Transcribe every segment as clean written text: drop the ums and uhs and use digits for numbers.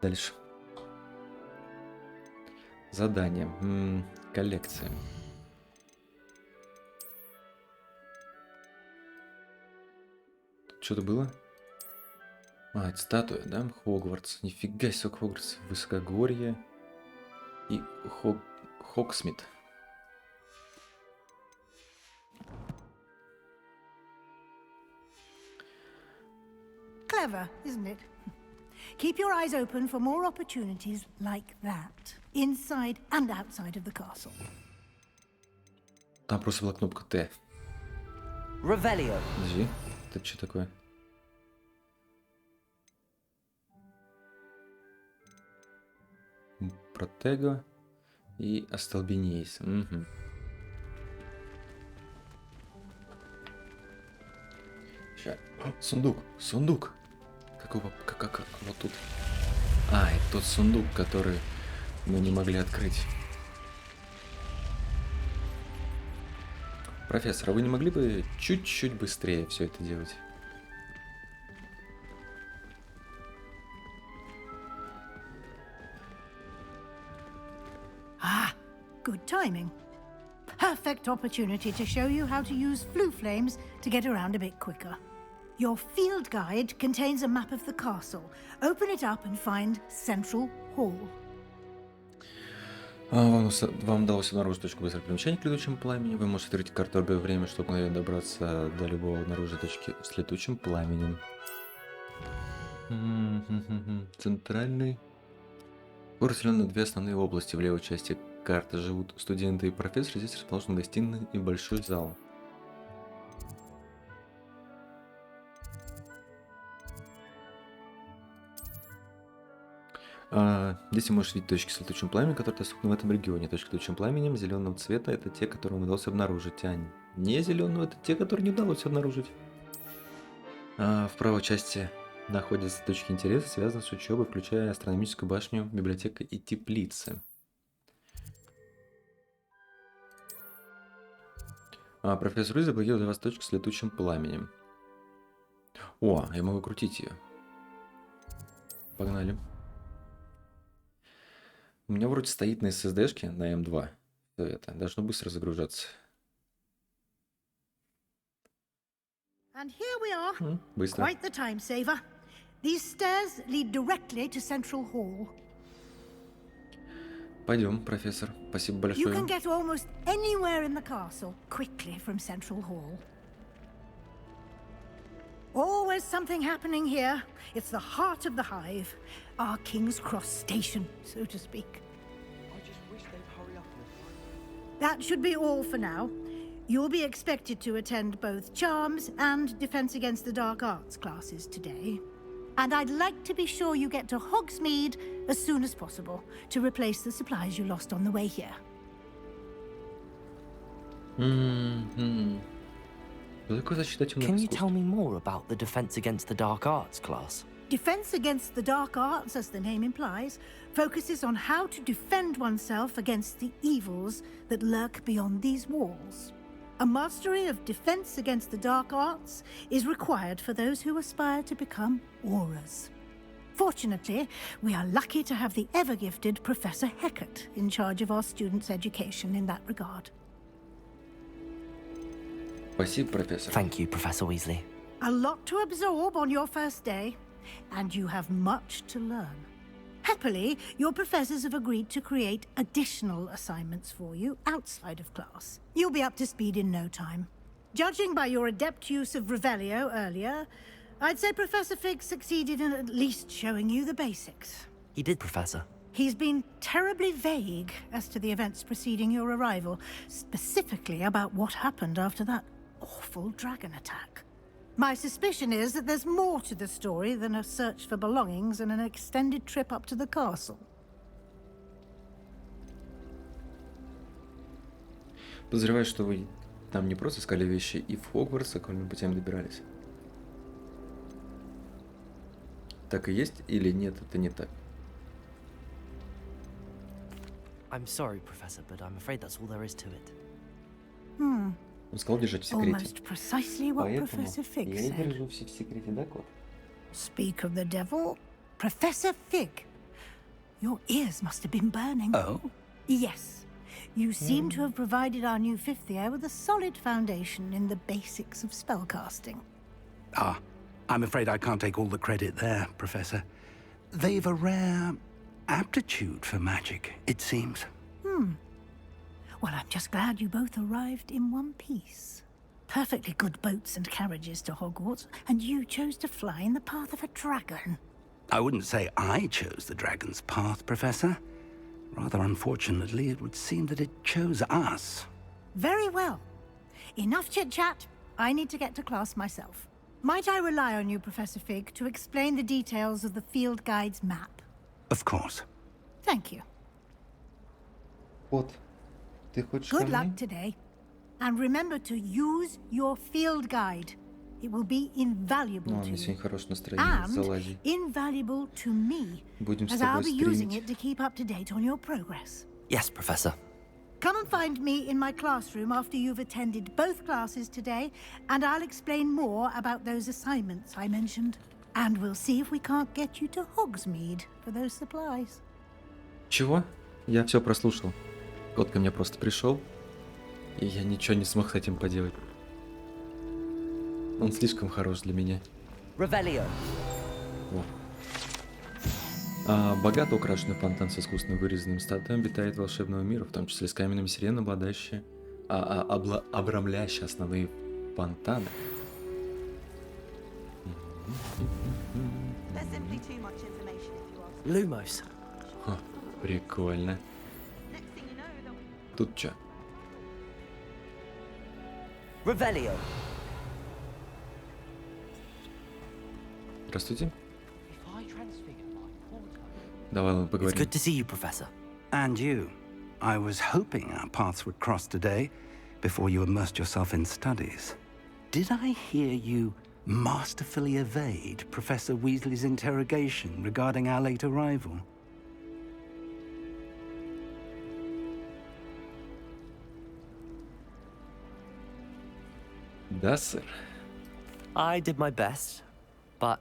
Дальше. Задание. Коллекция. Что-то было? А, это статуя, да? Хогвартс. Нифига себе, Хогвартс. Высокогорье. И Хогсмит. Clever, isn't it? Keep your eyes open for more opportunities like that, inside and outside of the castle. Там просто была кнопка Т. Revelio. Подожди, это что такое? Протего и Остолбенейс. Угу. Сейчас. Сундук, сундук. Как вот тут. А, это тот сундук, который мы не могли открыть. Профессор, а вы не могли бы чуть-чуть быстрее все это делать? Ah, good timing. Perfect opportunity to show you how to use flue flames to get around a bit quicker. Your field guide contains a map of the castle. Open it up and find Central Hall. Вам удалось обнаружить точку быстрого перемещения к летучему пламени. Вы можете открыть карту любое время, чтобы мгновенно добраться до любого обнаруженной точки с летучим пламенем. Центральный. Разделен на две основные области. В левой части карты живут студенты и профессор. Здесь расположены гостиная и большой зал. Здесь вы можете видеть точки с летучим пламенем, которые доступны в этом регионе. Точки с летучим пламенем зеленого цвета — это те, которые удалось обнаружить, а не зеленого — это те, которые не удалось обнаружить. В правой части находятся точки интереса, связанные с учебой, включая астрономическую башню, библиотеку и теплицы. Профессор Руиз заблокировал для вас точку с летучим пламенем. О, я могу крутить ее. Погнали. У меня вроде стоит на SSD-шке, на M2. Все это должно быстро загружаться. And here we are. Быстро. Quite the time saver. These stairs lead directly to Central Hall. Пойдем, профессор. Спасибо You большое. can get almost anywhere in the castle quickly from Central Hall. Always something happening here. It's the heart of the hive, our King's Cross station, so to speak. I just wish they'd hurry up and That should be all for now. You'll be expected to attend both Charms and Defense Against the Dark Arts classes today. And I'd like to be sure you get to Hogsmeade as soon as possible to replace the supplies you lost on the way here. Can you tell me more about the Defense Against the Dark Arts class? Defense Against the Dark Arts, as the name implies, focuses on how to defend oneself against the evils that lurk beyond these walls. A mastery of Defense Against the Dark Arts is required for those who aspire to become auras. Fortunately, we are lucky to have the ever-gifted Professor Hecat in charge of our students' education in that regard. Спасибо, профессор. Thank you, Professor Weasley. A lot to absorb on your first day, and you have much to learn. Happily, your professors have agreed to create additional assignments for you outside of class. You'll be up to speed in no time. Judging by your adept use of Revelio earlier, I'd say Professor Fig succeeded in at least showing you the basics. He did, Professor. He's been terribly vague as to the events preceding your arrival, specifically about what happened after that awful dragon attack. My suspicion is that there's more to the story than a search for belongings and an extended trip up to the castle. Подозреваю, что вы там не просто искали вещи и в Хогвартс окольными путями добирались. Так и есть или нет, это не так? I'm sorry, Professor, but I'm afraid that's all there is to it. Он сказал держать в секрете. Almost precisely what Поэтому Professor Fig я и said. держу все в секрете, да, кот? Speak of the devil, Professor Fig. Your ears must have been burning. Oh? Yes. You seem to have provided our new fifth year with a solid foundation in the basics of spellcasting. Ah, I'm afraid I can't take all the credit there, Professor. They've a rare aptitude for magic, it seems. Well, I'm just glad you both arrived in one piece. Perfectly good boats and carriages to Hogwarts, and you chose to fly in the path of a dragon. I wouldn't say I chose the dragon's path, Professor. Rather unfortunately, it would seem that it chose us. Very well. Enough chit-chat. I need to get to class myself. Might I rely on you, Professor Fig, to explain the details of the field guide's map? Of course. Thank you. Вот. Ты хочешь Good ко luck мне? today. And remember to use your field guide. It will be invaluable Ну, у to меня you. сегодня хорошее настроение. And Залази. invaluable to me, Будем с as I'll тобой be using стримить. it to keep up to date on your progress. Yes, Professor. Come and find me in my classroom after you've attended both classes today, and I'll explain more about those assignments I mentioned. And we'll see if we can't get you to Hogsmeade for those supplies. Чего? Я все прослушал. Кот ко мне просто пришел, и я ничего не смог с этим поделать. Он слишком хорош для меня. Revelio. Богато украшенный фонтан с искусно вырезанным статуями обитает волшебного мира, в том числе с каменными сиренами, обладающие, обрамляющие основные фонтаны. There's simply too much information if you ask. Lumos. Ха, прикольно. Next thing you know, they'll Тут что? Revelio. Здравствуйте. Давай It's поговорим. good to see you, Professor. And you. I was hoping our paths would cross today before you immersed yourself in studies. Did I hear you masterfully evade Professor Weasley's interrogation regarding our late arrival? Да, сэр. I did my best, but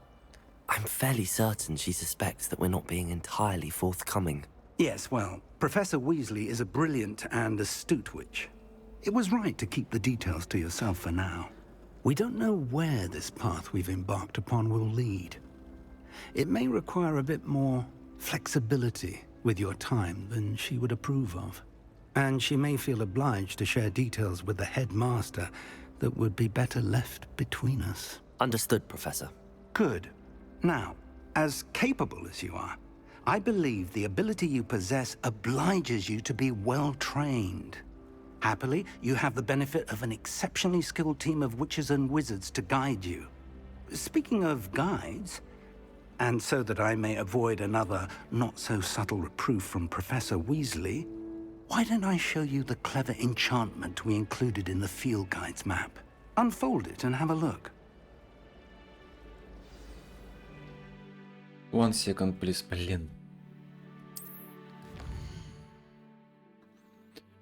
I'm fairly certain she suspects that we're not being entirely forthcoming. Yes, well, Professor Weasley is a brilliant and astute witch. It was right to keep the details to yourself for now. We don't know where this path we've embarked upon will lead. It may require a bit more flexibility with your time than she would approve of. And she may feel obliged to share details with the headmaster that would be better left between us. Understood, Professor. Good. Now, as capable as you are, I believe the ability you possess obliges you to be well trained. Happily, you have the benefit of an exceptionally skilled team of witches and wizards to guide you. Speaking of guides, and so that I may avoid another not-so-subtle reproof from Professor Weasley, why don't I show you the clever enchantment we included in the field guide's map? Unfold it and have a look. 1 second, please. Блин.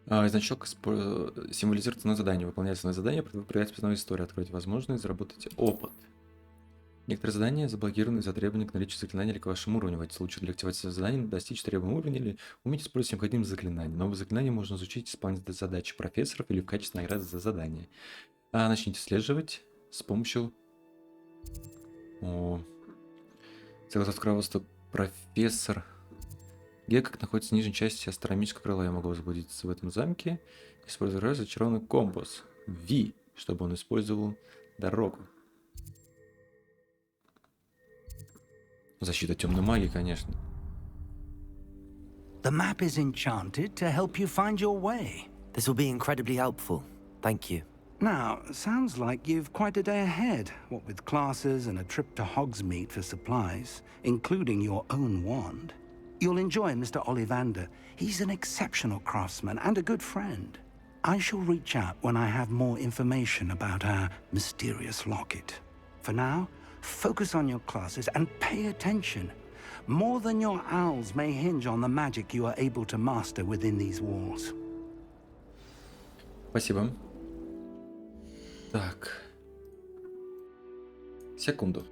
Значок символизирует основное задание. Выполняйте основное задание, проверяйте основную историю, откройте возможность, заработайте опыт. Некоторые задания заблокированы из-за требований к наличию заклинаний или к вашему уровню. В этом случае для активации задания надо достичь требуемого уровня или уметь использовать необходимые заклинания. Новые заклинания можно изучить, исполнять задачи профессоров или в качестве награды за задание. Начните исследовать с помощью... Согласно руководству профессор Гекок находится в нижней части астрономического крыла. Я могу заблудиться в этом замке. Использую зачарованный компас V, чтобы он использовал дорогу. Защита темной магии, конечно. The map is enchanted to help you find your way. This will be incredibly helpful. Thank you. Now, sounds like you've quite a day ahead, what with classes and a trip to Hogsmeade for supplies, including your own wand. You'll enjoy Mr. Ollivander. He's an exceptional craftsman and a good friend. I shall reach out when I have more information about our mysterious locket. For now, focus on your classes and pay attention. More than your owls may hinge on the magic you are able to master within these walls. Спасибо. Так. Секунду.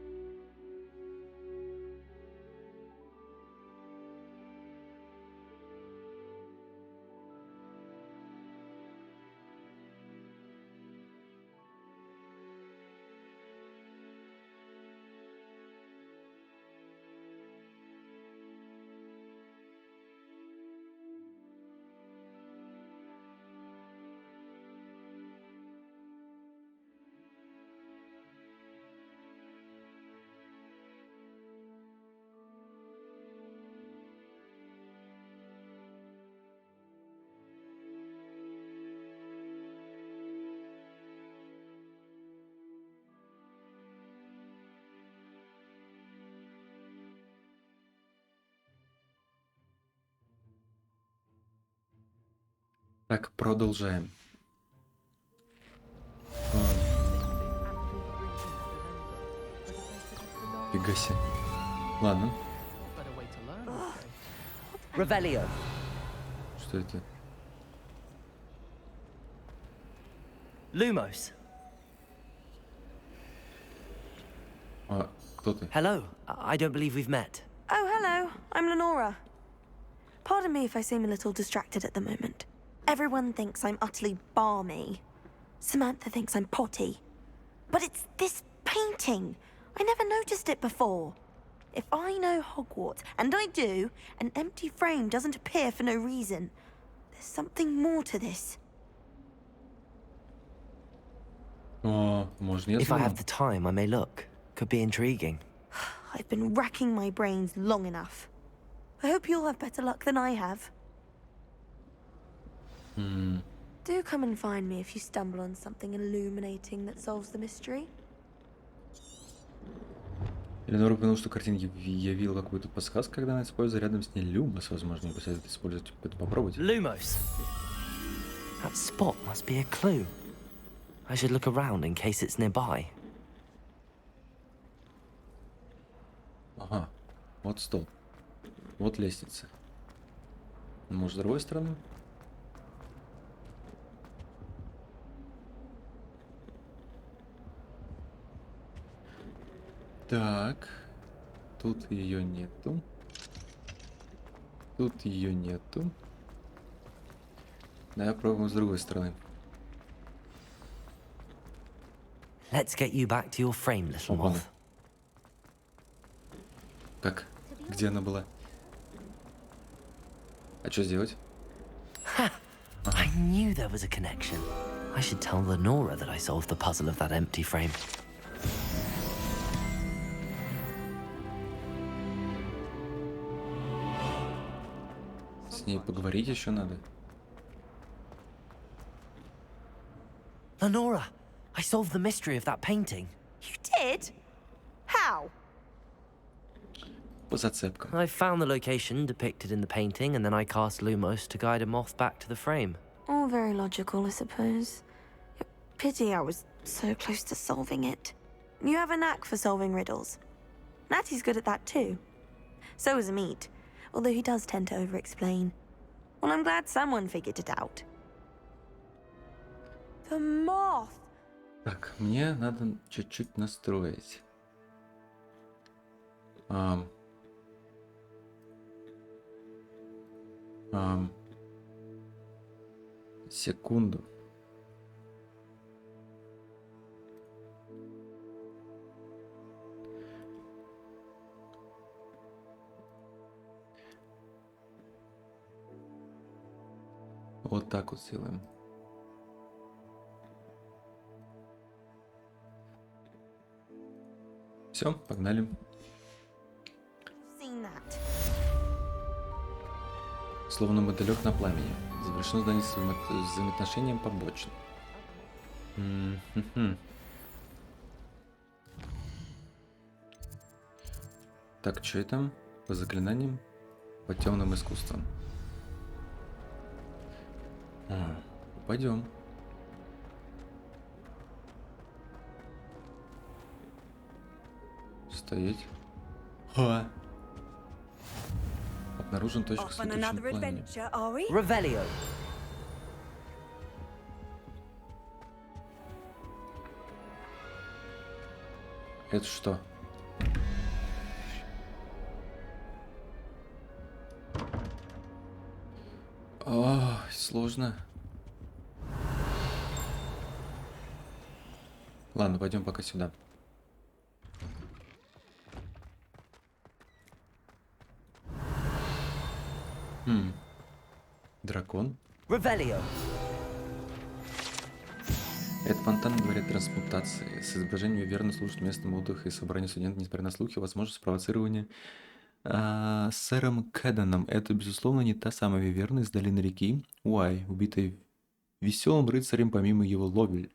Так, продолжаем. Фига себе. Ладно, Revelio. что это? Lumos. А, кто ты? Hello. I don't believe we've met. Oh, hello. I'm Lenora. Pardon me if I seem a little distracted at the moment. Everyone thinks I'm utterly balmy. Samantha thinks I'm potty. But it's this painting. I never noticed it before. If I know Hogwarts, and I do, an empty frame doesn't appear for no reason. There's something more to this. О, можно я If I знаю? have the time, I may look. Could be intriguing. I've been racking my brains long enough. I hope you'll have better luck than I have. Do come and find me if you stumble on something illuminating that solves the mystery. Эленор упомянул, что картина явила какую-то подсказку, когда она использует рядом с ней Люмос. Возможно, не посоветует использовать это попробовать. Lumos. That spot must be a clue. I should look around in case it's nearby. Ага, вот стол. Вот лестница. Может, с другой стороны? Так. Тут ее нету. Тут ее нету. Давай пробуем с другой стороны. Let's get you back to your frame, little Опа. moth. Как? Где она была? А что сделать? I knew there was a connection. I should tell Lenora that I solved the puzzle of that empty frame. С ней поговорить еще надо. Lenora, I solved the mystery of that painting. You did? How? По зацепкам. I found the location depicted in the painting, and then I cast Lumos to guide a moth back to the frame. All very logical, I suppose. Pity I was so close to solving it. You have a knack for solving riddles. Natty's good at that too. So is Amit, although he does tend to over-explain. Well, I'm glad someone figured it out. The moth! Так, мне надо чуть-чуть настроить. Секунду. Вот так вот сделаем. Все, погнали. Seen that. Словно мотылек на пламени. Завершено здание с взаимоотношением побочным. Так, что это? По заклинаниям, по темным искусствам. Пойдем. Стоять. Обнаружен точка с летучим пламенем. are we? Revelio. Это что? Ой, сложно. Ладно, пойдем пока сюда. Дракон. Revelio. Этот фонтан говорит трансмутации. С изображением верно служит местом отдыха и собрания студентов, несмотря на слухи, возможно, спровоцирование сэром Кэдданом. Это, безусловно, не та самая Виверна из долины реки Уай, убитая веселым рыцарем помимо его воли.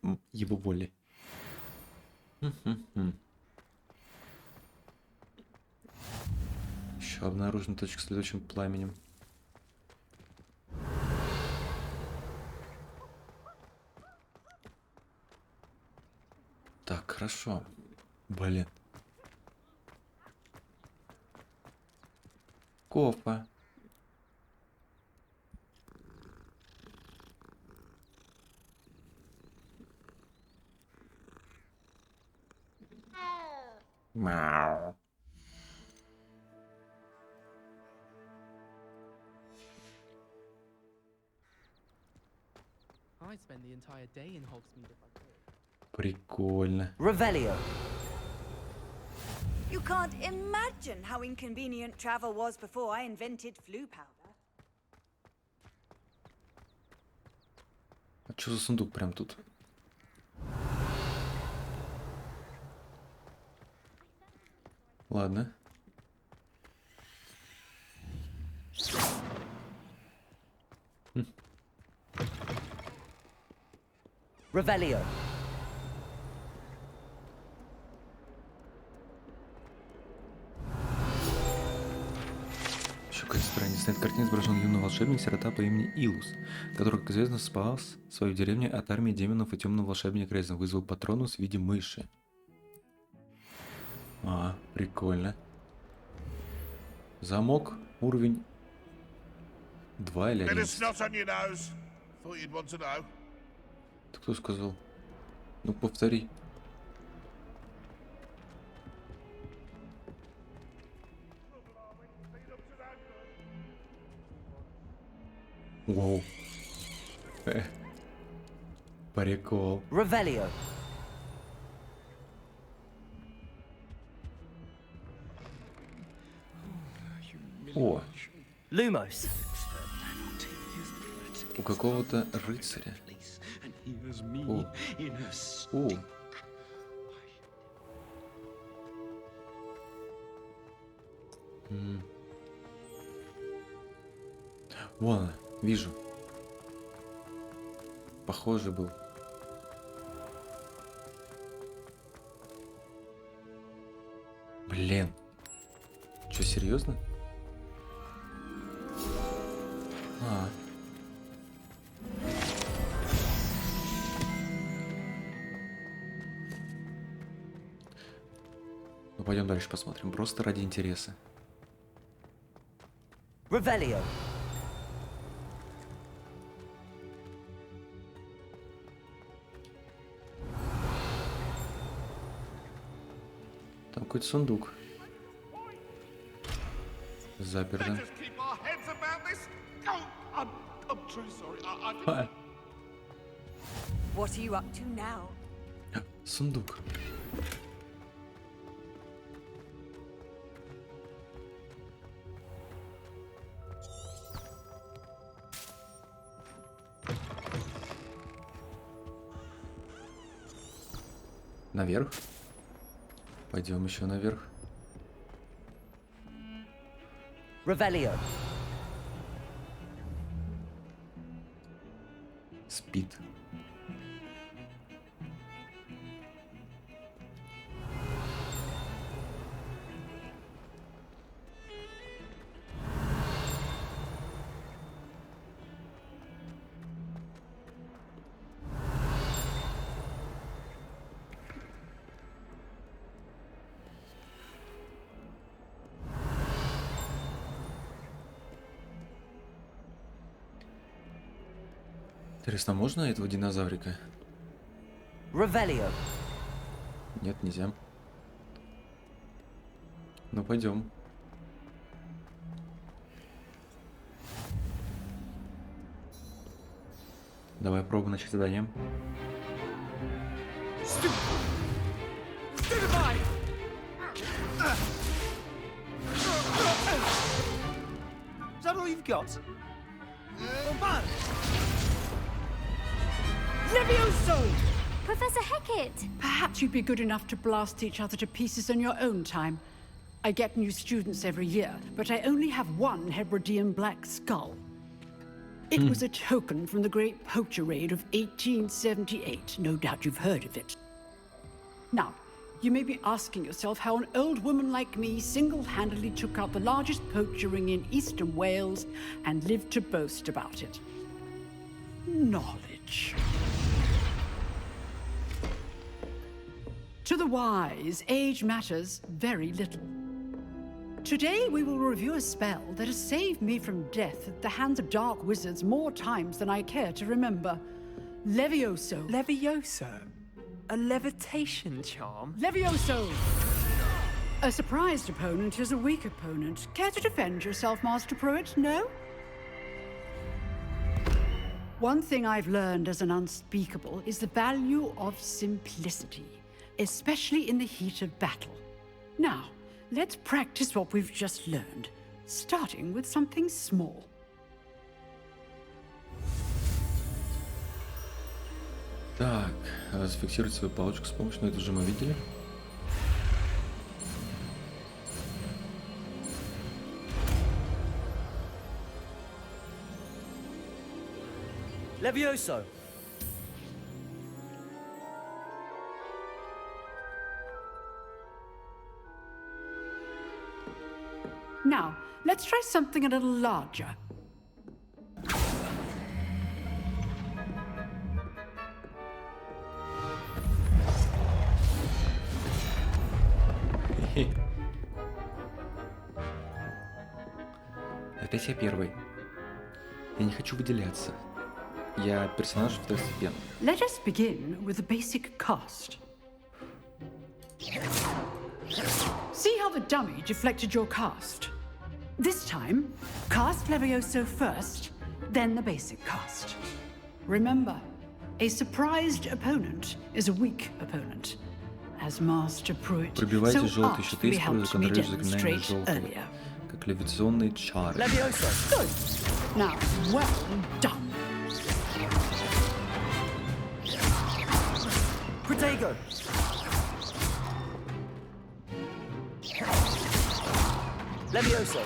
Еще обнаружена точка с летучим пламенем. Хорошо. Блин. Кофа. Мяу. I'd spend the entire day in Hogsmeade if I could. Прикольно. Revelio. You can't imagine how inconvenient travel was before I invented flu powder. А что за сундук прям тут? Ладно. Revelio. Еще какая-то страница. На этой картине изображен юный волшебник-сирота по имени Илус, который, как известно, спас свою деревню от армии демонов и темного волшебника Резна, вызвал патронус в виде мыши. А, прикольно. Замок, уровень 2 или 1. Ты кто сказал? Ну, повтори. Воу. Прикол. Revelio. О, Lumos. у какого-то рыцаря. О. О. Вон она, вижу. Похожий был. Блин. Что, серьезно? А. Ну, пойдем дальше посмотрим. Просто ради интереса. Revelio. Там какой-то сундук. Заперто. А, What are you up to now? сундук. Наверх. Пойдем еще наверх. Revelio. Спит. Интересно, можно этого динозаврика? Revelio. Нет, нельзя. Ну, пойдем. Давай пробуем начать задание. Is that all you've got? Professor Hecat! Perhaps you'd be good enough to blast each other to pieces on your own time. I get new students every year, but I only have one Hebridean black skull. It was a token from the Great Poacher Raid of 1878. No doubt you've heard of it. Now, you may be asking yourself how an old woman like me single-handedly took out the largest poacher ring in eastern Wales and lived to boast about it. Knowledge. To the wise, age matters very little. Today we will review a spell that has saved me from death at the hands of dark wizards more times than I care to remember. Levioso. Levioso? A levitation charm? Levioso! A surprised opponent is a weak opponent. Care to defend yourself, Master Pruitt? No? One thing I've learned as an unspeakable is the value of simplicity, especially in the heat of battle. Now, let's practice what we've just learned, starting with something small. Так, зафиксировать свою палочку с помощью, это уже мы видели. Levioso! Now, let's try something a little larger. Опять я первый. Я не хочу выделяться. Я персонаж второстепенный. Let us begin with the basic cast. See how the dummy deflected your cast? This time, cast Levioso first, then the basic cast. Remember, a surprised opponent is a weak opponent, as Master Pruitt Пробивайте so желтые щиты, artfully используя helped me контроль заклинания demonstrate желтого, earlier. как левитационные чары. Levioso! Good. Now, well done. Protego! Levioso!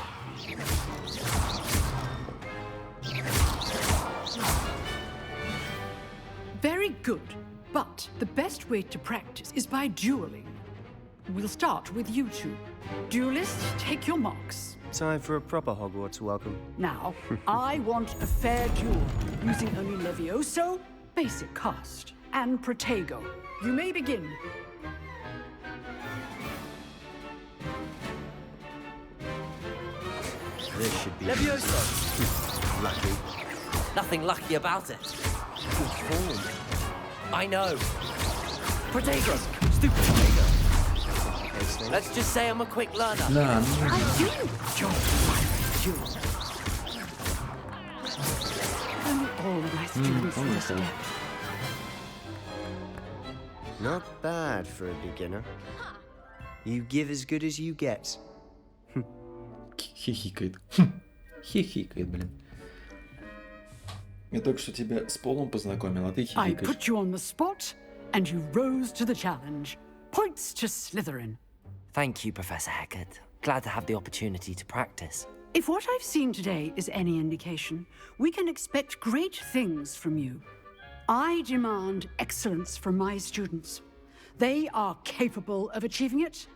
Very good, but the best way to practice is by dueling. We'll start with you two. Duelists, take your marks. Time for a proper Hogwarts welcome. Now, I want a fair duel, using only Levioso, basic cast, and Protego. You may begin. This should be Levioso! lucky. Nothing lucky about it. Good form. I know. Protego! Stupid Protego! Tasting. Let's just say I'm a quick learner. Да, I do enjoy my duel. Only all of my students understand. Not bad for a beginner. You give as good as you get. Хихикает. Хихикает, блин. Я только что тебя с Полом познакомил, а ты I хихикаешь. put you on the spot, and you rose to the challenge. Points to Slytherin. Thank you, Professor Heckert. Glad to have the opportunity to practice. If what I've seen today is any indication, we can expect great things from you. I demand excellence from my students. They are capable of achieving it,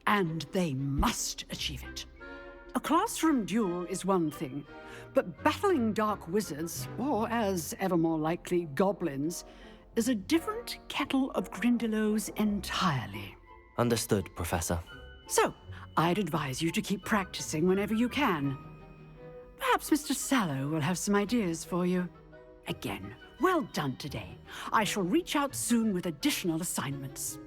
and they must achieve it. A classroom duel is one thing, but battling dark wizards, or as ever more likely, goblins, is a different kettle of Grindylows entirely. Understood, Professor. So, I'd advise you to keep practicing whenever you can. Perhaps Mr. Sallow will have some ideas for you. Again, well done today. I shall reach out soon with additional assignments.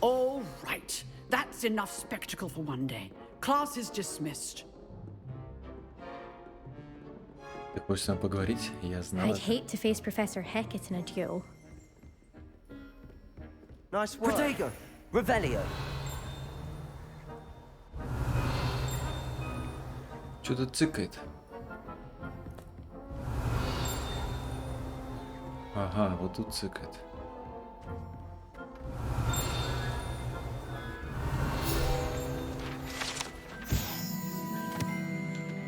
All right. That's enough spectacle for one day. Class is dismissed. Ты хочешь с нами поговорить? Я знал. I'd hate to face Professor Heckett in a duel. Nice work. Protego! Revelio! Что-то цыкает. Ага, вот тут цыкает.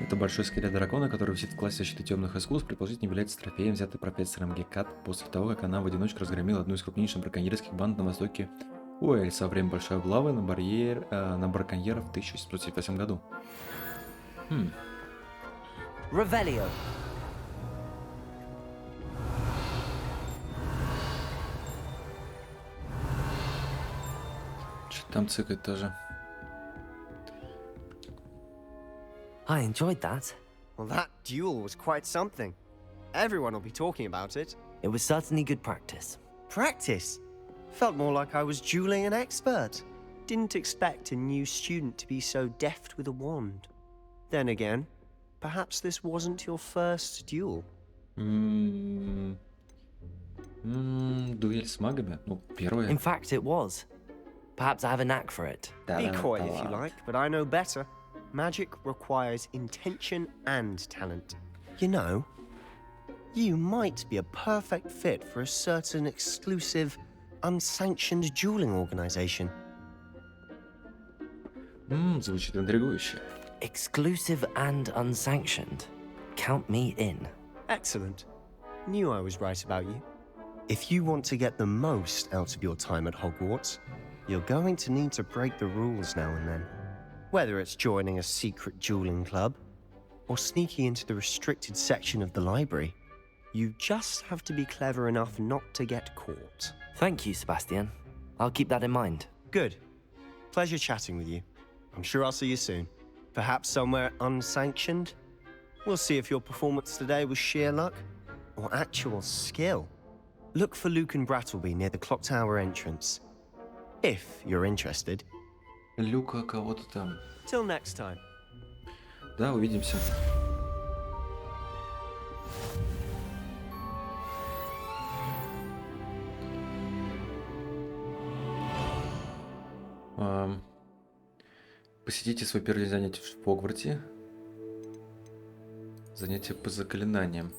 Это большой скелет дракона, который висит в классе защиты темных искусств, предположительно является трофеем, взятый профессором Гекат после того, как она в одиночку разгромила одну из крупнейших браконьерских банд на востоке Уэльса во время большой облавы на браконьеров в 1778 году. Revelio! Там цикает тоже. I enjoyed that. Well, that duel was quite something. Everyone will be talking about it. It was certainly good practice. Practice? Felt more like I was dueling an expert. Didn't expect a new student to be so deft with a wand. Then again, perhaps this wasn't your first duel. Дуэль с магами? Ну, первая. In fact, it was. Perhaps I have a knack for it. Be coy if you like, but I know better. Magic requires intention and talent. You know, you might be a perfect fit for a certain exclusive, unsanctioned dueling organization. Звучит интригующе. Exclusive and unsanctioned. Count me in. Excellent. Knew I was right about you. If you want to get the most out of your time at Hogwarts, you're going to need to break the rules now and then. Whether it's joining a secret dueling club or sneaking into the restricted section of the library, you just have to be clever enough not to get caught. Thank you, Sebastian. I'll keep that in mind. Good. Pleasure chatting with you. I'm sure I'll see you soon. Perhaps somewhere unsanctioned? We'll see if your performance today was sheer luck or actual skill. Look for Luke and Brattleby near the clock tower entrance. If you're interested. Люка кого-то там. Till next time. Да, увидимся. Посетите свой первый день занятий в Хогвартсе. Занятия по заклинаниям.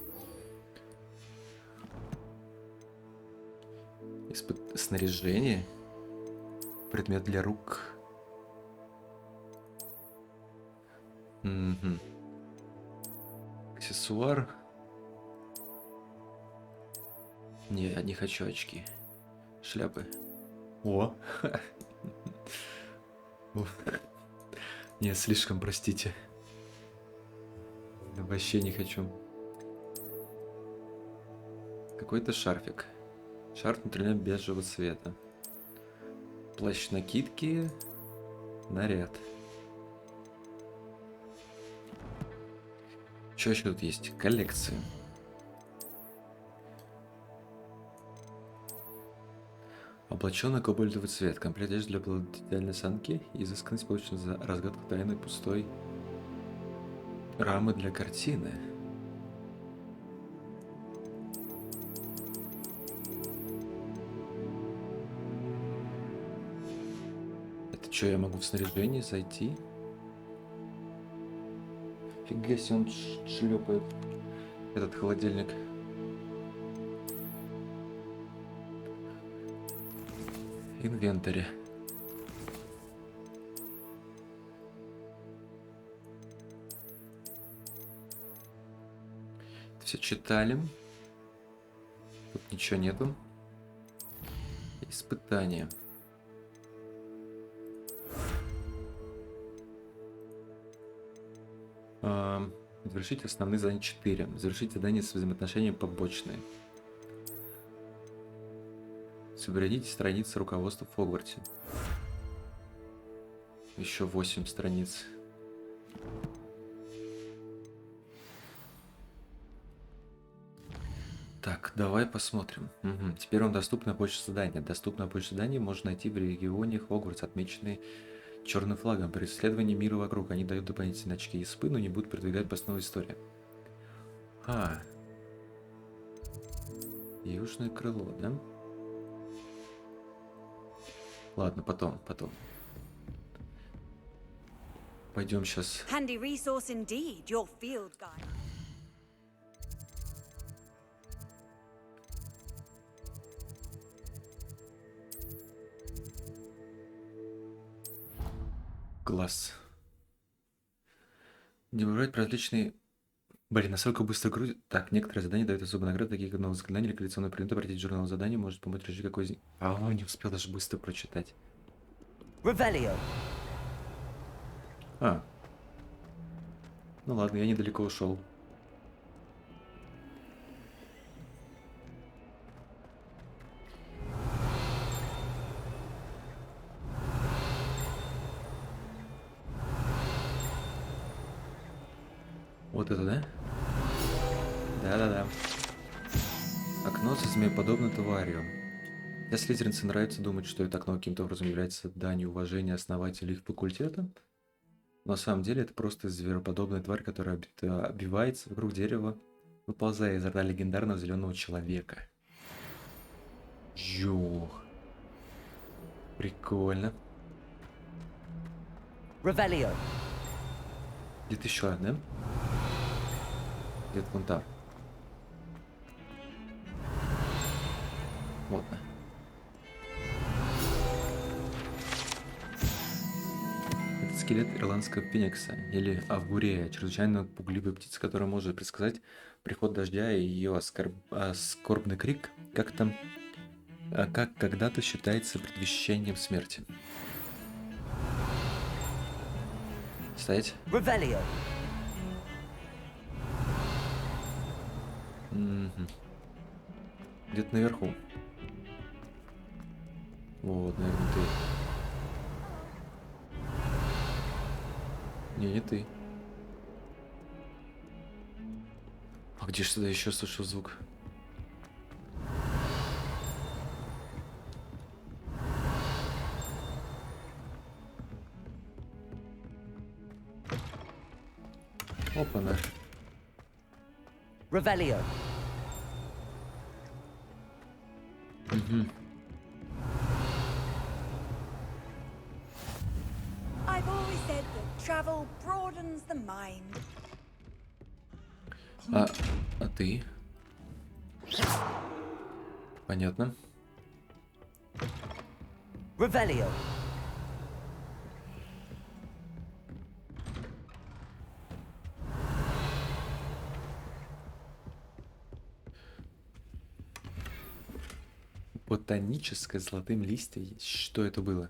Снаряжение. Предмет для рук. Аксессуар. Не, я не хочу очки. Шляпы. О! Нет, слишком, простите. Да вообще не хочу. Какой-то шарфик. Шарф нейтрально-бежевого цвета. Плащ-накидки. Наряд. Что еще тут есть? Коллекции. Облаченный кобальтовый цвет. Комплект одежды для идеальной осанки. Изысканность получена за разгадку тайной пустой рамы для картины. Это что, я могу в снаряжение зайти? Фига себе он шлепает. Этот холодильник. Инвентарь. Все читали. Тут ничего нету. Испытания. Завершить основные задания 4. Завершить задания с взаимоотношением побочные. Соберите страницы руководства в Хогвартсе. Еще 8 страниц. Так, давай посмотрим. Теперь он доступна почта задания. Доступная почта задания можно найти в регионе Хогвартс, отмеченный черным флагом. При исследовании мира вокруг они дают дополнительные очки ИСПы, но не будут продвигать по основной истории. Южное крыло, да? Ладно, потом. Пойдем сейчас. Handy resource indeed, your field guide. Глаз. Не бывает различные... Блин, насколько быстро грузит. Так, некоторые задания дают особые награды, такие как новое заклинание или коллекционный предмет. Обратить журнал задания может помочь решить какой из них. Не успел даже быстро прочитать. Revelio. Ну ладно, я недалеко ушел. Вот это, да? Да-да-да. Окно со змееподобной тварью. Для слизеринца нравится думать, что это окно каким-то образом является данью уважения основателю их факультета. Но на самом деле это просто звероподобная тварь, которая оббивается вокруг дерева, выползая из рта легендарного зеленого человека. Ёх. Прикольно. Revelio. Где-то еще одна. Где-то вон там. Вот она. Это скелет ирландского феникса, или авгурея, чрезвычайно пугливая птица, которая может предсказать приход дождя и ее скорбный крик, как когда-то считается предвещением смерти. Стоять. Revelio. Где-то наверху. Вот, наверное, ты. Не ты. А где же сюда еще слышу звук? Опа-на. Revelio. I've always said that travel broadens the mind. А ты? Понятно. Revelio. Ботаническое с золотым листьем. Что это было?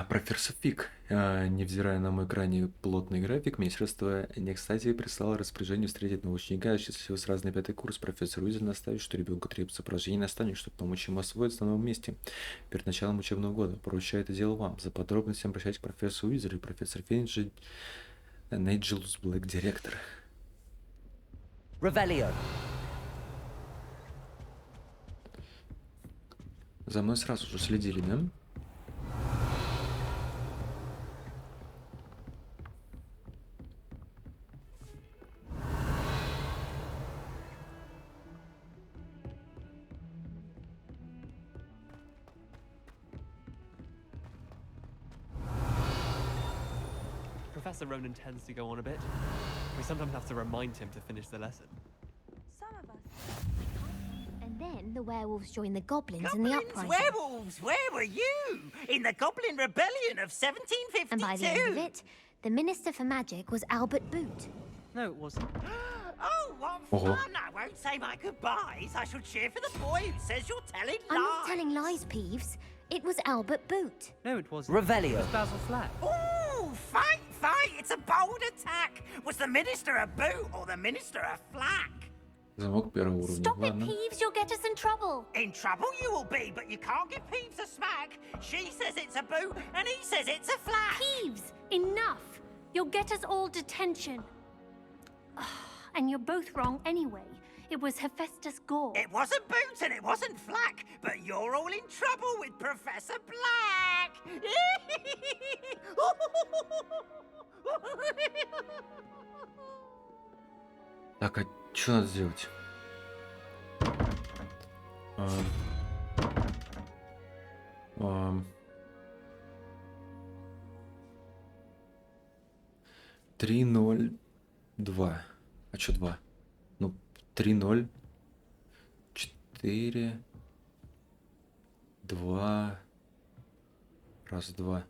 Профессор Фиг. Невзирая на мой крайне плотный график, министерство не кстати прислало распоряжение встретить нового ученика, счастливо с разный пятый курс. Профессор Уизер наставит, что ребенку требуется сопровождение наставника, чтобы помочь ему освоиться на новом месте перед началом учебного года. Поручаю это дело вам. За подробностями обращайтесь к профессору Уизеру и профессор Финджи Нейджилус Блэк, директор. Revelio. За мной сразу же следили, да? Professor Ronan tends to go on a bit. We sometimes have to remind him to finish the lesson. Some of us. And then the werewolves joined the goblins in the uprising. Werewolves, where were you? In the Goblin Rebellion of 1752. And by the end of it, the Minister for Magic was Albert Boot. No, it wasn't. Oh, what fun! I won't say my goodbyes. I shall cheer for the boy who says you're telling lies. I'm not telling lies, Peeves. It was Albert Boot. No, it wasn't. Revelio. It was Basil Flack. Ooh, fight! It's a bold attack! Was the Minister a boot or the Minister a flack? Замок первого уровня. Stop it, Ладно. Peeves. You'll get us in trouble. In trouble you will be, but you can't give Peeves a smack. She says it's a boot, and he says it's a flack. Peeves, enough. You'll get us all detention. And you're both wrong anyway. It was Hephaestus Gore. It wasn't boot and it wasn't flack, but you're all in trouble with Professor Black. Так, а что надо сделать? Три, 0, 2. А что 2? Ну, 3, 0, 4, 2, раз, 2.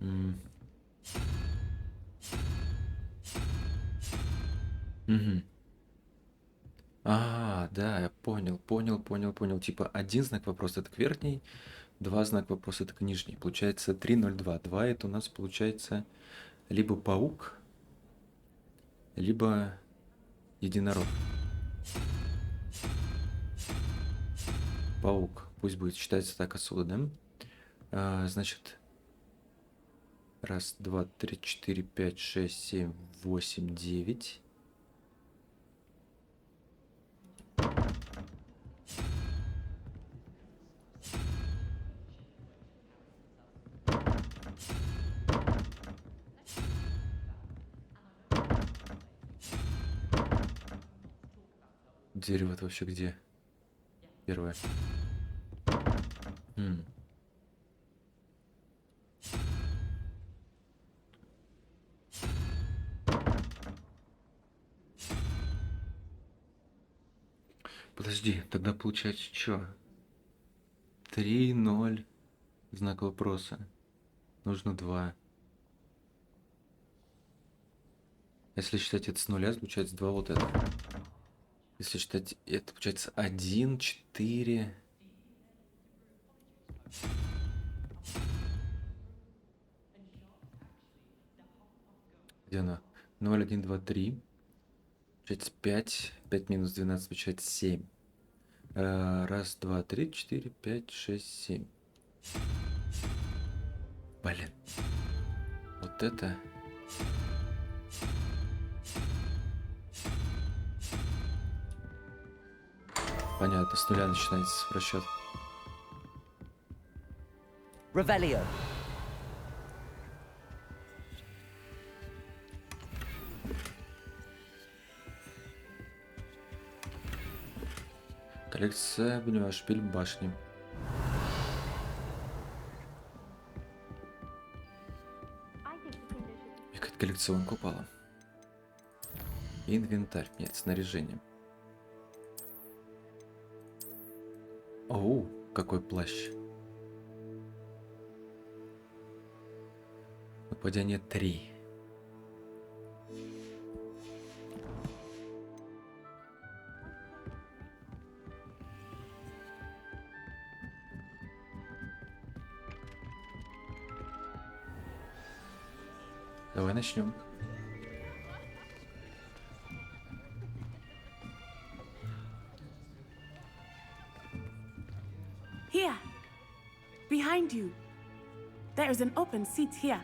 Угу. Да, я понял. Типа, один знак вопроса это к верхней, два знака вопроса это к нижней. Получается 3, 0, 2. 2 это у нас получается либо паук, либо единорог. Паук. Пусть будет считается так отсюда, да? Значит, 1, 2, 3, 4, 5, 6, 7, 8, 9. Дерево-то вообще где? Первое. Подожди, тогда получается что? 3, 0. Знак вопроса. Нужно 2. Если считать это с нуля, получается 2 вот это. Если считать это, получается 1, 4. Где она? 0, 1, 2, 3. Получается 5. 5 минус 12 получается 7. 1, 2, 3, 4, 5, 6, 7. Блин. Вот это... Понятно, с нуля начинается расчет. Revelio. Коллекция шпиль башни. И как коллекционка упала. Инвентарь. Нет, снаряжение. Оу, какой плащ. Нападение 3. Давай начнем. Here, behind you. There is an open seat here.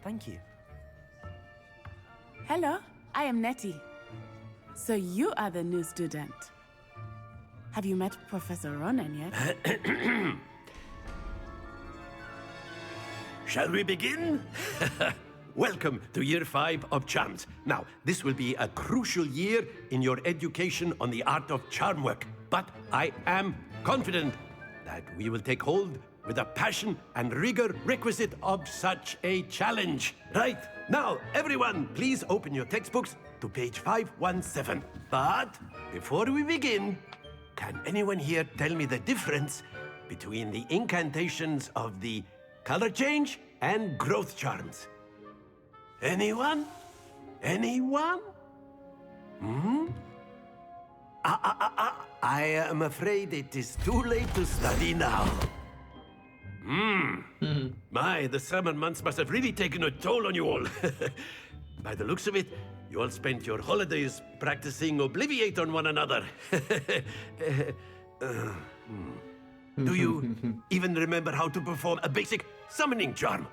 Thank you. Hello, I am Nettie. So you are the new student. Have you met Professor Ronan yet? Shall we begin? Welcome to Year 5 of Charms. Now, this will be a crucial year in your education on the art of charm work. But I am confident that we will take hold with the passion and rigor requisite of such a challenge. Right, now, everyone, please open your textbooks to page 517. But before we begin, can anyone here tell me the difference between the incantations of the color change and growth charms? Anyone? Anyone? I am afraid it is too late to study now. My, the summer months must have really taken a toll on you all. By the looks of it, you all spent your holidays practicing Obliviate on one another. Do you even remember how to perform a basic summoning charm?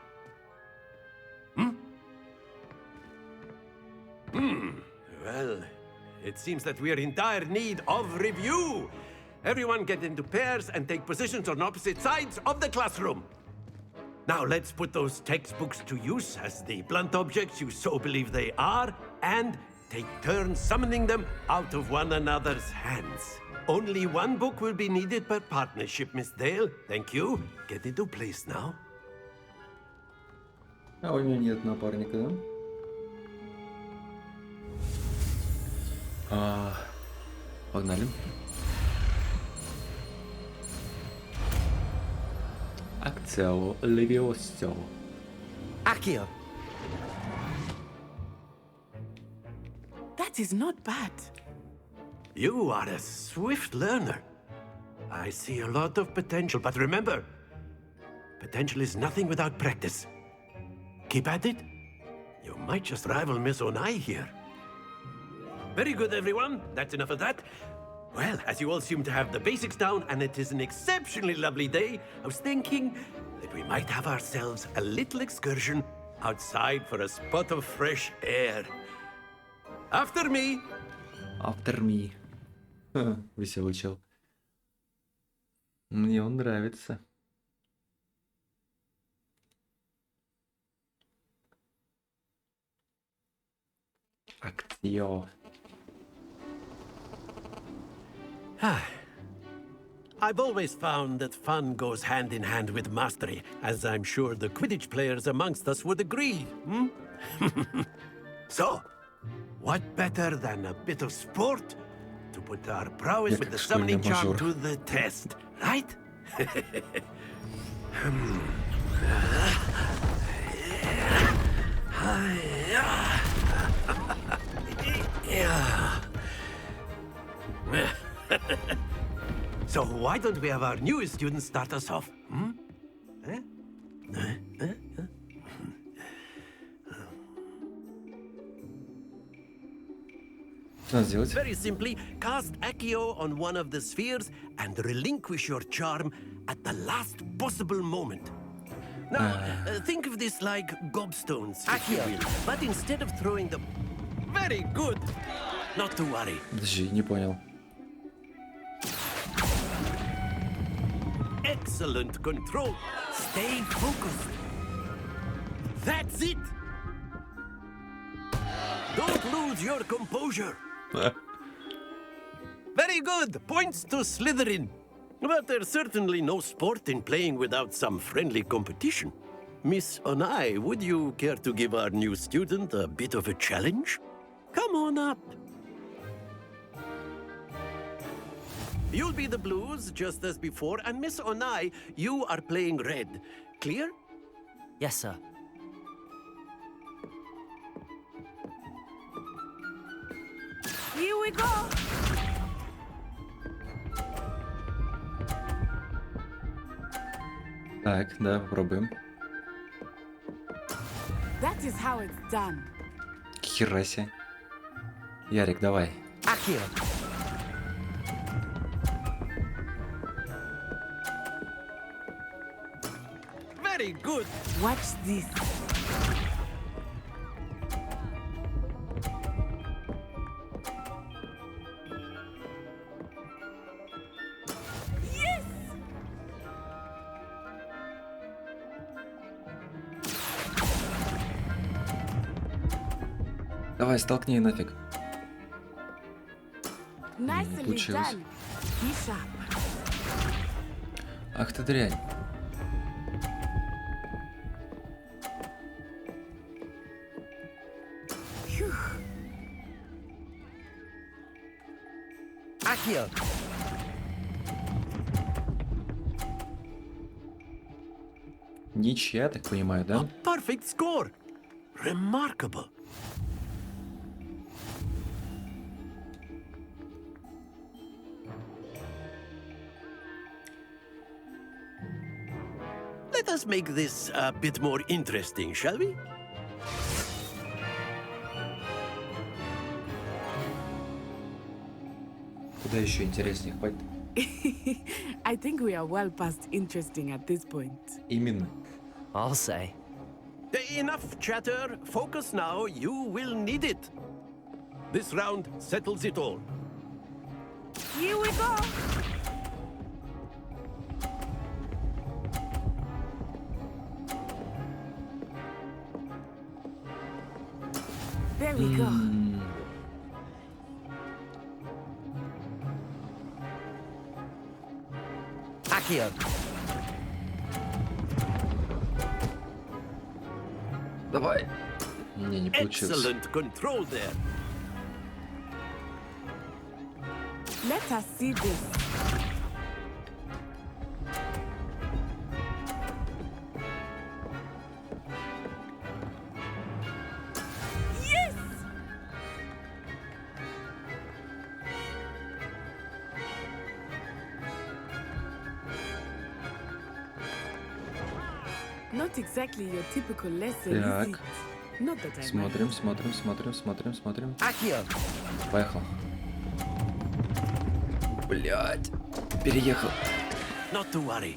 Well, it seems that we are in dire need of review. Everyone get into pairs and take positions on opposite sides of the classroom. Now let's put those textbooks to use as the blunt objects you so believe they are, and take turns summoning them out of one another's hands. Only one book will be needed per partnership, Miss Dale. Thank you. Get into place now. А у меня нет напарника, да? Погнали. Акцио Левиосио. Accio. That is not bad. You are a swift learner. I see a lot of potential, but remember, potential is nothing without practice. Keep at it. You might just rival Miss Onai here. Very good, everyone. That's enough of that. Well, as you all seem to have the basics down and it is an exceptionally lovely day, I was thinking that we might have ourselves a little excursion outside for a spot of fresh air. After me. After me. Веселый чел. Мне он нравится. Актио. I've always found that fun goes hand in hand with mastery, as I'm sure the Quidditch players amongst us would agree. So, what better than a bit of sport to put our prowess with the summoning charm to the test, right? So why don't we have our newest student start us off? Very simply, cast Accio on one of the spheres and relinquish your charm at the last possible moment. Now, think of this like gobstones, if you will. But instead of throwing them... Very good! Not to worry. Подожди, не понял. Excellent control. Stay focused. That's it. Don't lose your composure. Very good. Points to Slytherin. But there's certainly no sport in playing without some friendly competition. Miss Onai, would you care to give our new student a bit of a challenge? Come on up. You'll be the blues, just as before, and Miss Onai, you are playing red. Clear? Yes, sir. Here we go! Так, да, попробуем. That is how it's done. Хера себе. Ярик, давай. Accio. Very good. Watch this. Yes! Давай, столкни нафиг. Nicely Получилось. done. Be sharp. Ах ты дрянь. Accio. Ничья, так понимаю, да? Perfect score. Remarkable. Let us make this a bit more interesting, shall we? Куда еще интереснее, хватит. I think we are well past interesting at this point. Именно. I'll say. Enough chatter. Focus now. You will need it. This round settles it all. Here we go! There we go. Accio. Давай. Не, не получилось. Excellent control there. Let us see this. Yes! Not exactly your typical lesson, is Так. it? Not that I Смотрим, смотрим, смотрим, смотрим, смотрим. Accio. Поехал. Блядь. Переехал. Not to worry.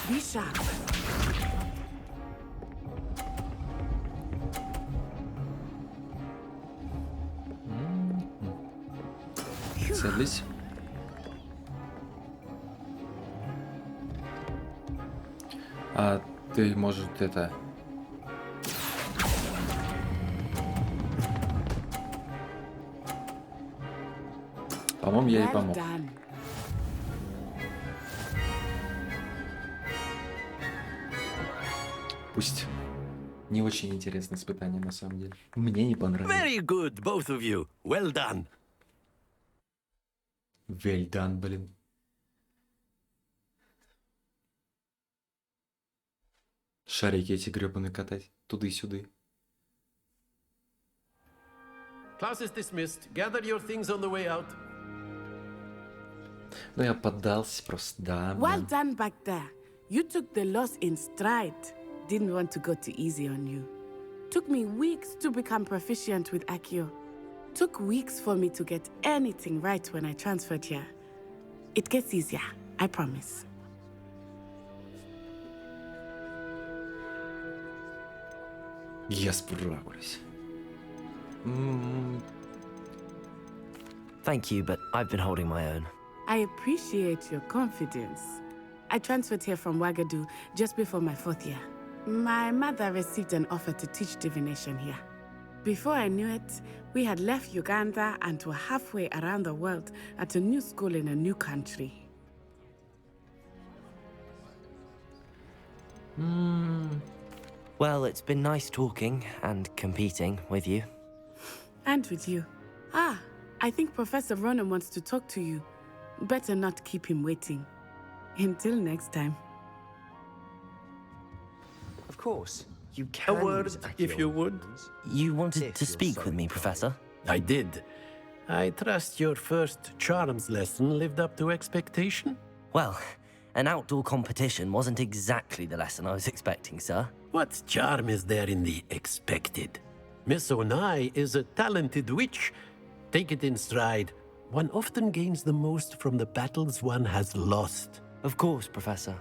Be sharp. Целись. А ты, может, это... По-моему, я ей Well помог. done. Пусть. Не очень интересное испытание, на самом деле. Мне не понравилось. Very good, both of you. Well done. Well done, блин. Шарики эти гребаные катать. Туда и сюда. Class is dismissed. Gather your things on the way out. Ну, я поддался просто, да. Well done back there. You took the loss in stride. Didn't want to go too easy on you. Took me weeks to become proficient with Accio. Took weeks for me to get anything right when I transferred here. It gets easier, I promise. Я справлюсь. Thank you, but I've been holding my own. I appreciate your confidence. I transferred here from Wagadu just before my 4th year. My mother received an offer to teach divination here. Before I knew it, we had left Uganda and were halfway around the world at a new school in a new country. Well, it's been nice talking and competing with you. And with you. Ah, I think Professor Ronan wants to talk to you. Better not keep him waiting. Until next time. Of course, you A can. word, use if you would. You wanted If to you're speak so with me, inclined. Professor? I did. I trust your first charms lesson lived up to expectation? Well, an outdoor competition wasn't exactly the lesson I was expecting, sir. What charm is there in the expected? Miss Onai is a talented witch. Take it in stride. One often gains the most from the battles one has lost. Of course, Professor.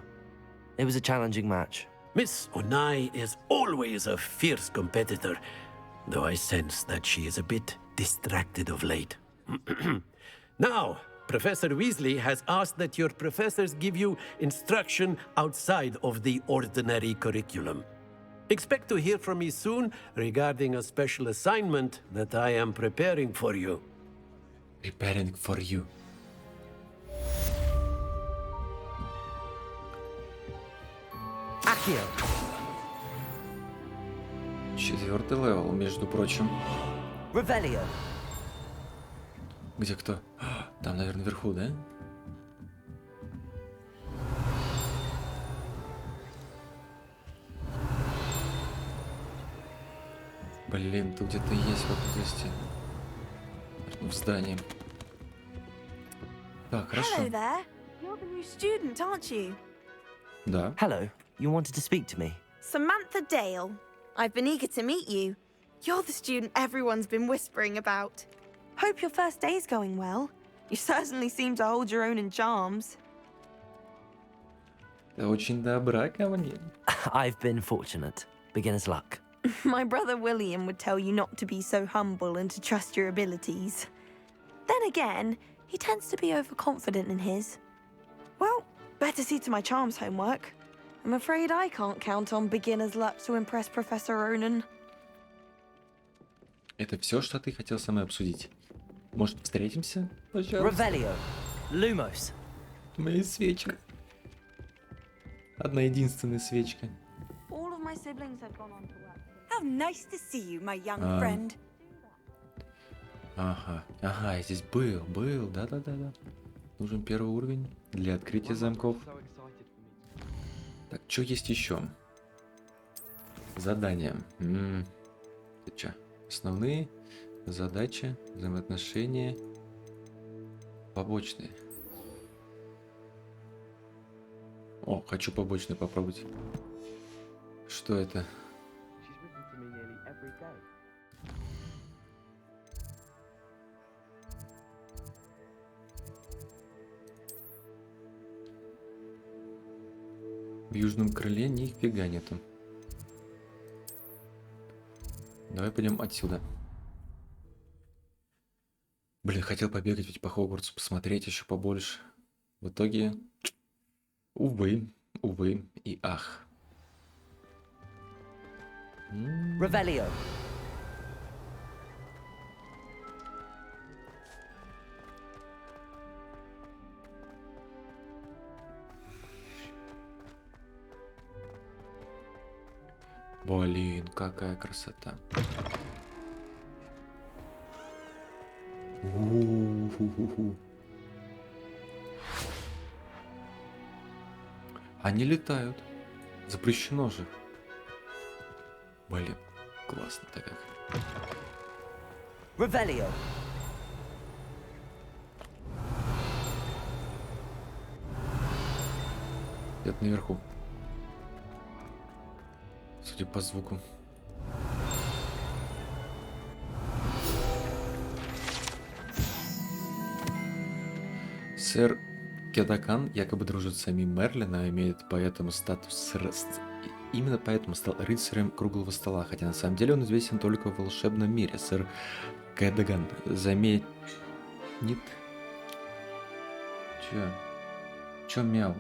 It was a challenging match. Miss Onai is always a fierce competitor, though I sense that she is a bit distracted of late. Now, Professor Weasley has asked that your professors give you instruction outside of the ordinary curriculum. Expect to hear from me soon regarding a special assignment that I am preparing for you. Preparing for you. Accio! 4-й левел, между прочим. Revelio! Где кто? Там, наверное, вверху, да? Блин, тут где-то есть вот здесь. В здании. Так, хорошо. Hello there. You're the new student, aren't you? Да. Hello, you wanted to speak to me? Samantha Dale. I've been eager to meet you. You're the student everyone's been whispering about. Hope your first day's going well. You certainly seem to hold your own in charms. Ты очень добра ко мне. I've been fortunate. Beginner's luck. My brother William would tell you not to be so humble and to trust your abilities. Then again, he tends to be overconfident in his. Well, better see to my charms homework. I'm afraid I can't count on beginner's luck to impress Professor Ronan. Это все, что ты хотел со мной обсудить. Может, встретимся? Пожалуйста. Revelio! Lumos! Моя свечка. Одна единственная свечка. All of my siblings have gone on to work. How nice to see you, my young Um, friend. Ага, я здесь был, да. Нужен первый уровень для открытия замков. Так, что есть еще? Задания. Это что? Основные задачи, взаимоотношения, побочные. О, хочу побочные попробовать. Что это? В южном крыле нифига нету. Давай пойдем отсюда. Блин, хотел побегать ведь по Хогвартсу, посмотреть еще побольше. В итоге, увы и ах. Revelio. Блин, какая красота. У-ху-ху-ху. Они летают. Запрещено же. Блин, классно-то как. Revelio. Где-то наверху. Судя по звуку. Сэр Кедакан якобы дружит с самим Мерлином, имеет поэтому статус... Именно поэтому стал рыцарем круглого стола, хотя на самом деле он известен только в волшебном мире. Сэр Кедаган заметит... Чё мяу?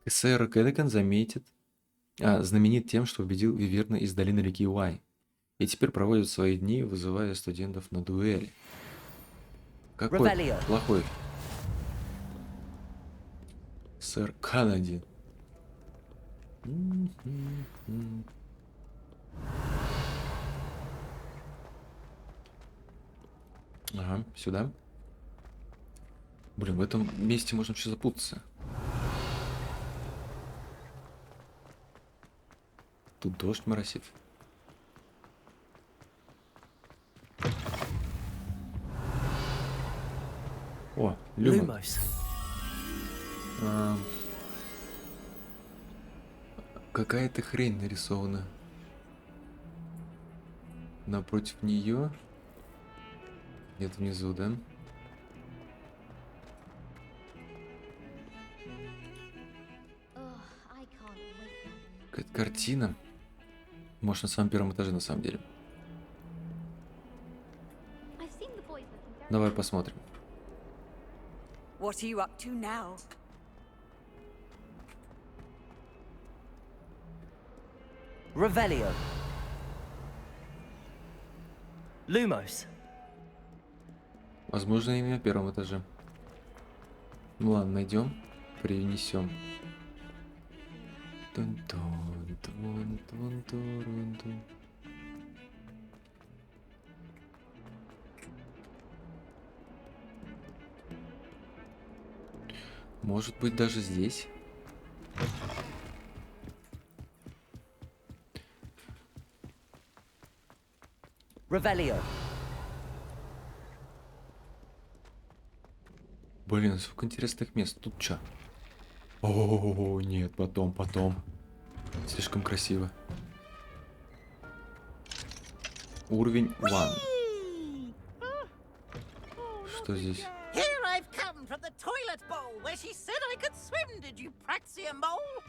Сэр Кедаган знаменит тем, что убедил Виверна из долины реки Уай. И теперь проводит свои дни, вызывая студентов на дуэли. Какой Revelio. плохой сэр Канади. Ага, сюда. Блин, в этом месте можно вообще запутаться. Тут дождь моросит. О, Lumos. Какая-то хрень нарисована. Напротив нее. Нет, внизу, да? Какая-то картина. Может, на самом первом этаже, на самом деле. Давай посмотрим. What are you up to now? Revelio. Lumos. Возможно, и на первом этаже. Ну ладно, найдем, принесем. Может быть, даже здесь. Revelio. Блин, сколько интересных мест. Тут чё? О, нет, потом. Слишком красиво. Уровень 1. Что здесь? Here I've come from the toilet bowl where she said I could swim, did you praxia mole?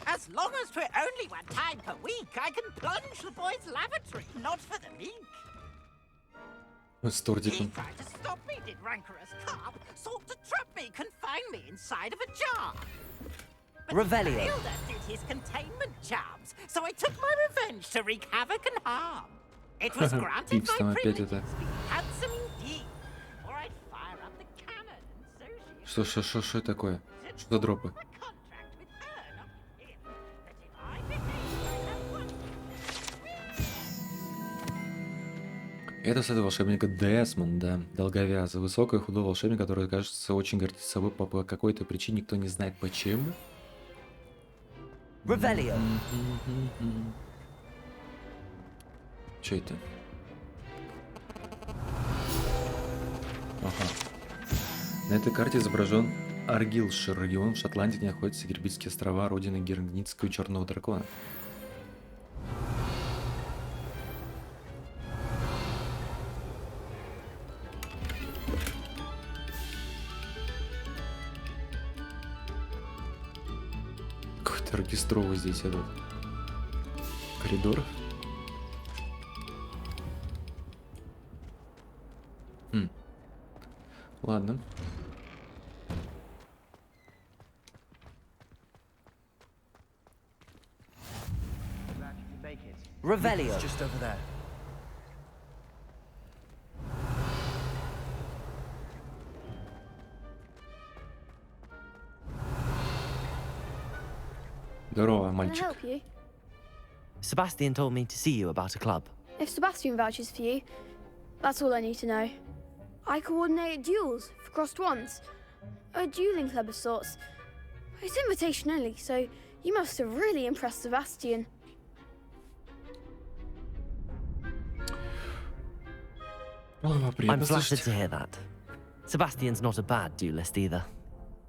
As long as 'twere only one time per week, I can plunge the boy's lavatory, not for the meek. Вот с тортиком. He tried to stop me, did rancorous carp, sought to trap me, confine me inside of a jar. But Revelio. he failed us did his containment charms, so I took my revenge to wreak havoc and harm. It was granted Пипс my там опять privilege это. to be handsome indeed, or I'd fire up the cannon and so she... Что такое? Что за дропы? Это сад волшебника Десмонд, да, долговязый, высокий худой волшебник, который, кажется, очень гордится собой по какой-то причине, никто не знает почему. Revelio. Что это? Ага. На этой карте изображен Аргилшир, регион в Шотландии, где находятся Гербитские острова, родины Гернгнитского черного дракона. Какой-то оркестровый здесь этот коридор. Ладно. Revelio. Just over there. Здорово, Can I мальчик. help you? Sebastian told me to see you about a club. If Sebastian vouches for you, that's all I need to know. I coordinate duels for crossed ones. A dueling club of sorts. It's invitation only, so you must have really impressed Sebastian. I'm flattered to hear that. Sebastian's not a bad duelist either.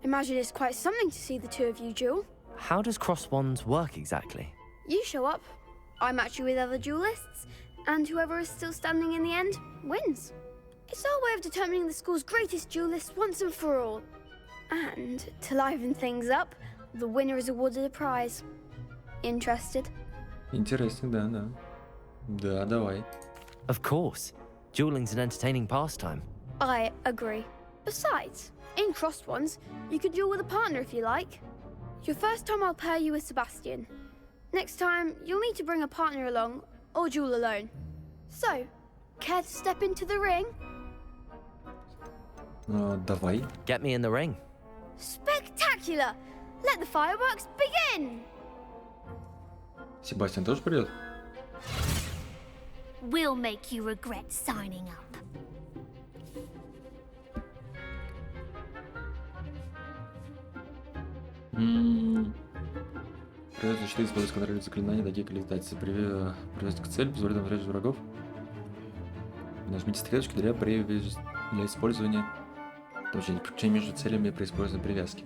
Imagine it's quite something to see the two of you duel. How does cross wands work exactly? You show up, I match you with other duelists, and whoever is still standing in the end wins. It's our way of determining the school's greatest duelist once and for all. And to liven things up, the winner is awarded a prize. Interested? Интересно, да, да. Да, давай. Of course. Dueling's an entertaining pastime. I agree. Besides, in crossed ones, you could duel with a partner if you like. Your first time I'll pair you with Sebastian. Next time, you'll need to bring a partner along, or duel alone. So, care to step into the ring? Давай. Get me in the ring. Spectacular! Let the fireworks begin! Себастьян тоже придет? We'll make you regret signing up. Привет, 4 использовать контроль заклинания, дойти к летать. Привязать к цели, позволит вам встретить врагов. Нажмите стрелочку для использования. Точнее, приключение между целями при использовании привязки.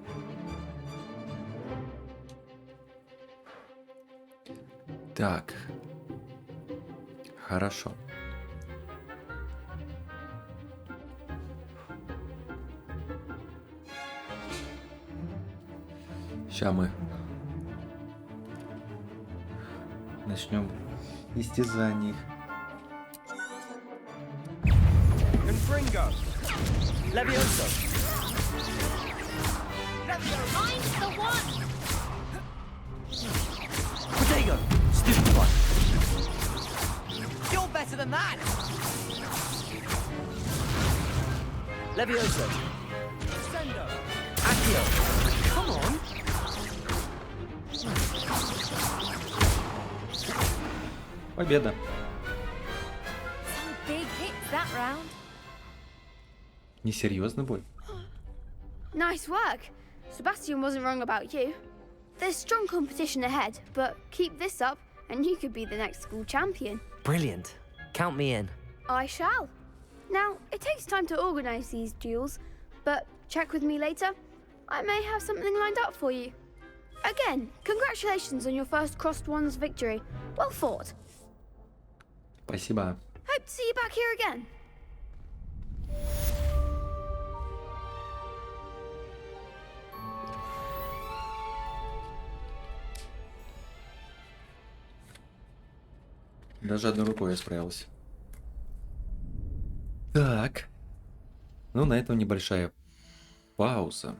Так. Хорошо. Сейчас мы начнем истязание. Confringo. Levioso. Mine's the one! Protego. Stupid one. You're better than that! Levioso. Sendo. Accio. Come on! Победа. Some big hits that round. Несерьезный бой. Nice work. Sebastian wasn't wrong about you. There's strong competition ahead, but keep this up and you could be the next school champion. Brilliant. Count me in. I shall. Now, it takes time to organise these duels, but check with me later. I may have something lined up for you. Again, congratulations on your first crossed ones victory. Well fought. Спасибо. Hope to see you back here again. Даже одной рукой я справился. Так. Ну, на этом небольшая пауза.